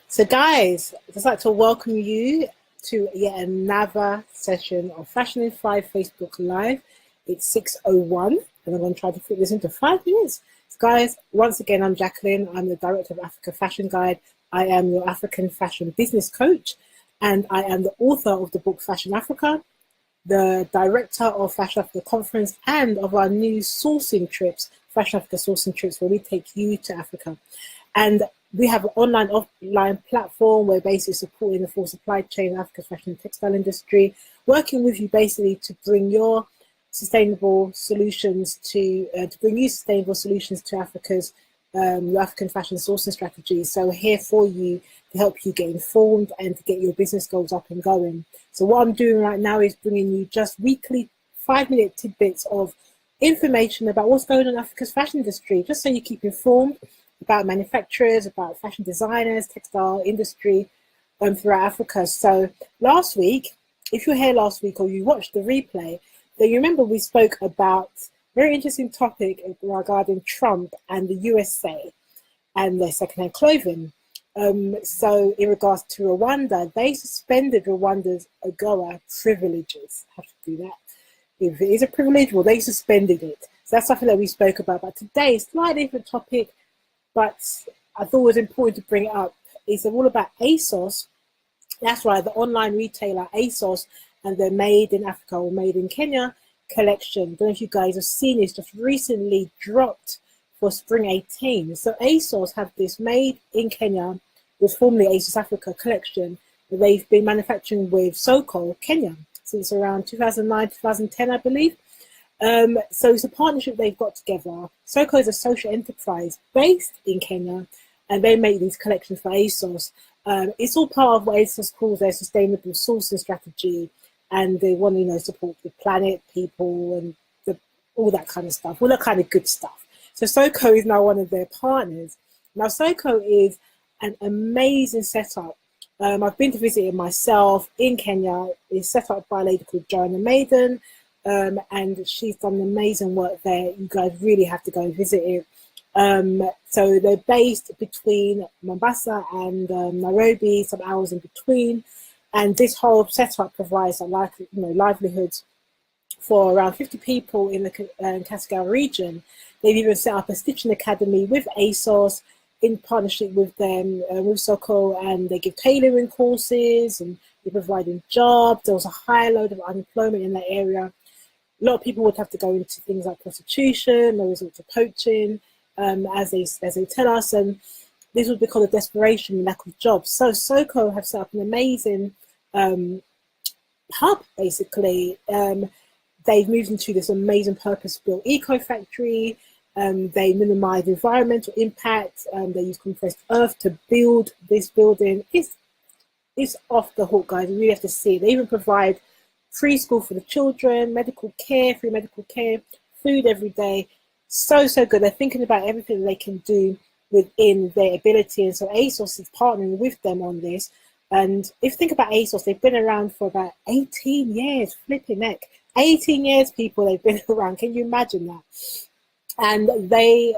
So, guys, I'd just like to welcome you to yet another session of Fashion in 5 Facebook Live. It's 6:01, and I'm going to try to fit this into 5 minutes. So, guys, once again, I'm Jacqueline. I'm the director of Africa Fashion Guide. I am your African fashion business coach, and I am the author of the book Fashion Africa, the director of Fashion Africa Conference, and of our new sourcing trips, Fashion Africa Sourcing Trips, where we take you to Africa. And we have an online, offline platform where basically supporting the full supply chain of Africa's fashion and textile industry, working with you basically to bring your sustainable solutions to bring you sustainable solutions to Africa's your African fashion sourcing strategy. So we're here for you to help you get informed and to get your business goals up and going. So what I'm doing right now is bringing you just weekly 5-minute tidbits of information about what's going on in Africa's fashion industry, just so you keep informed about manufacturers, about fashion designers, textile industry throughout Africa. So last week, if you were here last week or you watched the replay, then you remember we spoke about a very interesting topic regarding Trump and the USA and their secondhand clothing. So in regards to Rwanda, they suspended Rwanda's AGOA privileges. I have to do that. If it is a privilege, well, they suspended it. So that's something that we spoke about. But today, slightly different topic, but I thought it was important to bring it up. It's all about ASOS. That's right, the online retailer ASOS and their Made in Africa or Made in Kenya collection. I don't know if you guys have seen this, just recently dropped for Spring 18. So ASOS have this Made in Kenya, was formerly ASOS Africa collection, that they've been manufacturing with Soko, Kenya, since around 2009, 2010, I believe. So it's a partnership they've got together. Soko is a social enterprise based in Kenya, and they make these collections for ASOS. It's all part of what ASOS calls their sustainable sourcing strategy, and they want to, support the planet, people, and all that kind of stuff, all that kind of good stuff. So Soko is now one of their partners. Now Soko is an amazing setup. I've been to visit it myself in Kenya. It's set up by a lady called Joanna Maiden. And she's done amazing work there. You guys really have to go and visit it. So they're based between Mombasa and Nairobi, some hours in between. And this whole setup provides livelihoods for around 50 people in the Kasgal region. They've even set up a stitching academy with ASOS in partnership with them, with Soko, and they give tailoring courses and they're providing jobs. There was a high load of unemployment in that area. A lot of people would have to go into things like prostitution, there was also poaching, as they tell us, and this was because of desperation and lack of jobs. So Soko have set up an amazing hub, basically. They've moved into this amazing purpose-built eco-factory. They minimise environmental impact. They use compressed earth to build this building. It's off the hook, guys. You really have to see it. They even provide free school for the children, free medical care, food every day. So good. They're thinking about everything they can do within their ability. And so ASOS is partnering with them on this. And if you think about ASOS, they've been around for about 18 years, flipping neck. 18 years, people, they've been around. Can you imagine that? And they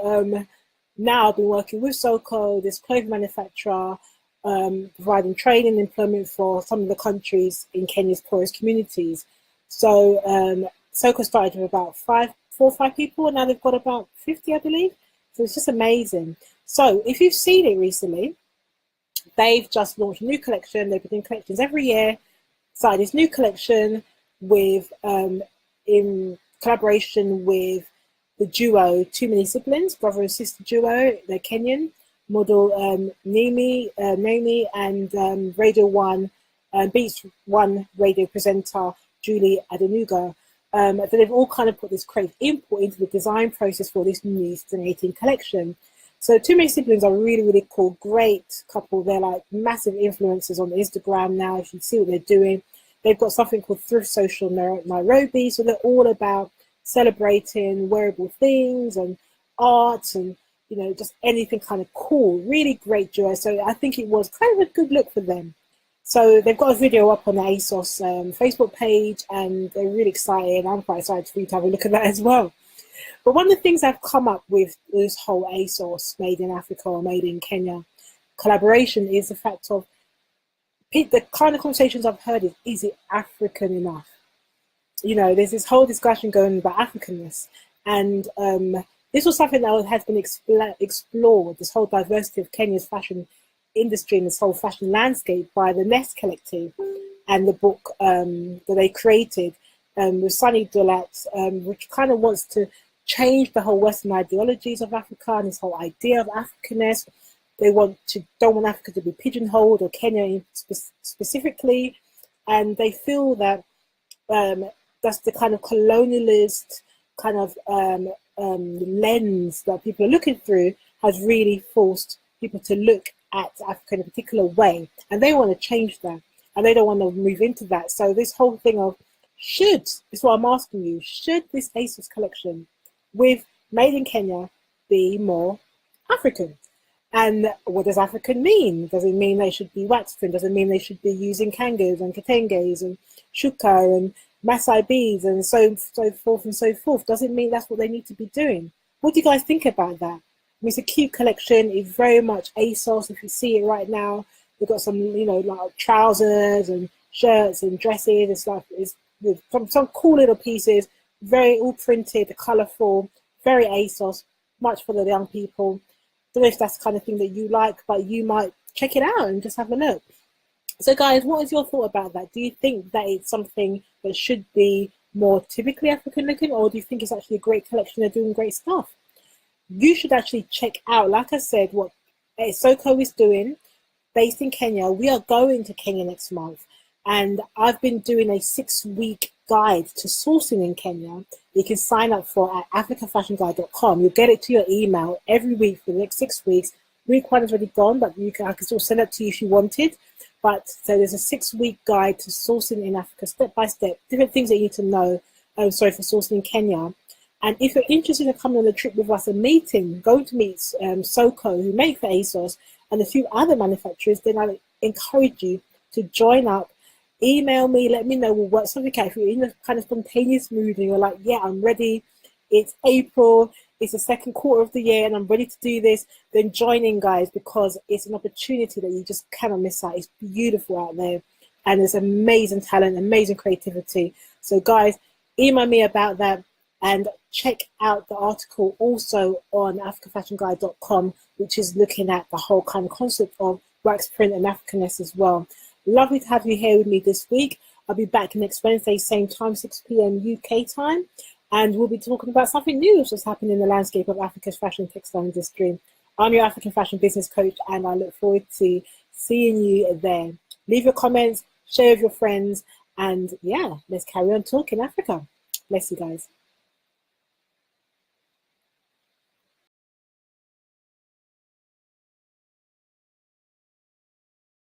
now have been working with Soko, this clothing manufacturer, providing training and employment for some of the countries in Kenya's poorest communities. So Soko started with about 4 or 5 people, and now they've got about 50, I believe. So it's just amazing. So if you've seen it recently, they've just launched a new collection. They've been doing collections every year. Started this new collection with in collaboration with the duo Too Many Siblings, brother and sister duo. They're Kenyan. Model Naomi and Radio 1, Beats 1 radio presenter Julie Adenuga. But they've all kind of put this creative input into the design process for this new 2018 collection. So Too Many Siblings are really, really cool, great couple. They're like massive influencers on Instagram now. If you see what they're doing, they've got something called Thrift Social Nairobi. So they're all about celebrating wearable things and art and just anything kind of cool. Really great duo. So I think it was kind of a good look for them. So they've got a video up on the ASOS Facebook page, and they're really excited. I'm quite excited for you to have a look at that as well. But one of the things I've come up with this whole ASOS Made in Africa or Made in Kenya collaboration is the fact of the kind of conversations I've heard is it African enough? You know, there's this whole discussion going about Africanness, and this was something that has been explored, this whole diversity of Kenya's fashion industry and this whole fashion landscape by the Nest Collective and the book that they created with Sunny Dulat, which kind of wants to change the whole Western ideologies of Africa and this whole idea of Africanness. They don't want Africa to be pigeonholed, or Kenya specifically, and they feel that that's the kind of colonialist kind of lens that people are looking through has really forced people to look at Africa in a particular way, and they want to change that, and they don't want to move into that. So this whole thing of is what I'm asking you, should this ASOS collection with Made in Kenya be more African? And what does African mean? Does it mean they should be wax print? Does it mean they should be using kangas and ketenges and shuka and Masai beads and so forth and so forth? Does it mean that's what they need to be doing? What do you guys think about that? I mean, it's a cute collection. It's very much ASOS. If you see it right now, we've got some, you know, like trousers and shirts and dresses and stuff. It's with some cool little pieces, very all printed, colourful, very ASOS, much for the young people. Don't know if that's the kind of thing that you like, but you might check it out and just have a look. So guys, what is your thought about that? Do you think that it's something that should be more typically African looking, or do you think it's actually a great collection? They're doing great stuff. You should actually check out, like I said, what Soko is doing, based in Kenya. We are going to Kenya next month, and I've been doing a 6-week guide to sourcing in Kenya. You can sign up for at africafashionguide.com. You'll get it to your email every week for the next 6 weeks. Week 1 is already gone, but I can still send it to you if you wanted. But so there's a 6-week guide to sourcing in Africa, step by step, different things that you need to know. For sourcing in Kenya. And if you're interested in coming on a trip with us and going to meet Soko, who make for ASOS, and a few other manufacturers, then I encourage you to join up. Email me, let me know, we'll work something out. If you're in a kind of spontaneous mood and you're like, yeah, I'm ready, it's April, it's the second quarter of the year and I'm ready to do this, then join in, guys, because it's an opportunity that you just cannot miss out. It's beautiful out there and there's amazing talent, amazing creativity. So guys, email me about that and check out the article also on africafashionguide.com, which is looking at the whole kind of concept of wax print and Africanness as well. Lovely to have you here with me this week. I'll be back next Wednesday, same time, 6 p.m. UK time. And we'll be talking about something new that's happening in the landscape of Africa's fashion and textile industry. I'm your African fashion business coach, and I look forward to seeing you there. Leave your comments, share with your friends, and yeah, let's carry on talking Africa. Bless you guys.